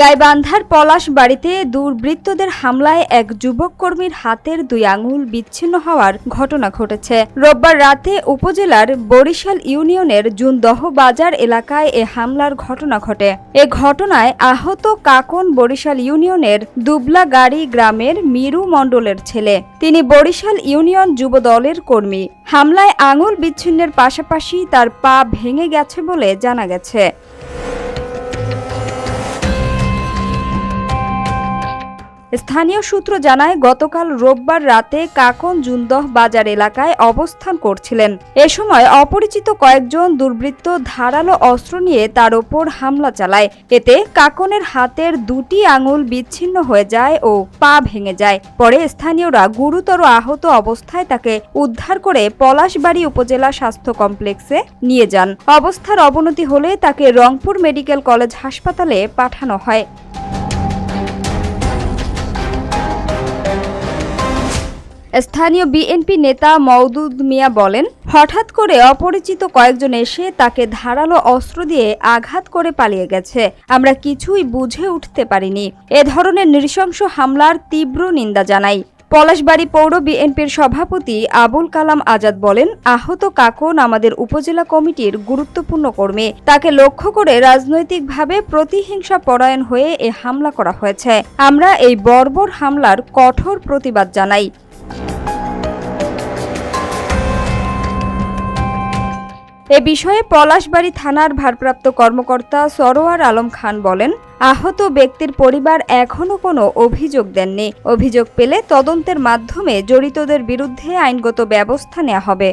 গাইবান্ধার পলাশবাড়ীতে দুর্বৃত্তদের হামলায় এক যুবক কর্মীর হাতের 2 আঙুল বিচ্ছিন্ন হওয়ার ঘটনা ঘটেছে। রোববার রাতে উপজেলার বরিশাল ইউনিয়নের জুনদহ বাজার এলাকায় এ হামলার ঘটনা ঘটে। এ ঘটনায় আহত কাকন বরিশাল ইউনিয়নের দুবলাগাড়ি গ্রামের মিরু মণ্ডলের ছেলে। তিনি বরিশাল ইউনিয়ন যুব দলের কর্মী। হামলায় আঙুল বিচ্ছিন্নের পাশাপাশি তার পা ভেঙে গেছে বলে জানা গেছে। স্থানীয় সূত্র জানায়, গতকাল রোববার রাতে কাকন জুনদহ বাজার এলাকায় অবস্থান করছিলেন। এ সময় অপরিচিত কয়েকজন দুর্বৃত্ত ধারালো অস্ত্র নিয়ে তার ওপর হামলা চালায়। এতে কাকনের হাতের 2টি আঙুল বিচ্ছিন্ন হয়ে যায় ও পা ভেঙে যায়। পরে স্থানীয়রা গুরুতর আহত অবস্থায় তাকে উদ্ধার করে পলাশবাড়ী উপজেলা স্বাস্থ্য কমপ্লেক্সে নিয়ে যান। অবস্থার অবনতি হলে তাকে রংপুর মেডিকেল কলেজ হাসপাতালে পাঠানো হয়। স্থানীয় বিএনপি নেতা মওদুদ মিয়া বলেন, হঠাৎ করে অপরিচিত কয়েকজন এসে তাকে ধারালো অস্ত্র দিয়ে আঘাত করে পালিয়ে গেছে। আমরা কিছুই বুঝে উঠতে পারিনি। এ ধরনের নৃশংস হামলার তীব্র নিন্দা জানাই। পলাশবাড়ী পৌর বিএনপির সভাপতি আবুল কালাম আজাদ বলেন, আহত কাকন আমাদের উপজেলা কমিটির গুরুত্বপূর্ণ কর্মী। তাকে লক্ষ্য করে রাজনৈতিকভাবে প্রতিহিংসা পরায়ণ হয়ে এ হামলা করা হয়েছে। আমরা এই বর্বর হামলার কঠোর প্রতিবাদ জানাই। এ বিষয়ে পলাশবাড়ী থানার ভারপ্রাপ্ত কর্মকর্তা সরোয়ার আলম খান বলেন, আহত ব্যক্তির পরিবার এখনো কোনো অভিযোগ দেননি। অভিযোগ পেলে তদন্তের মাধ্যমে জড়িতদের বিরুদ্ধে আইনগত ব্যবস্থা নেওয়া হবে।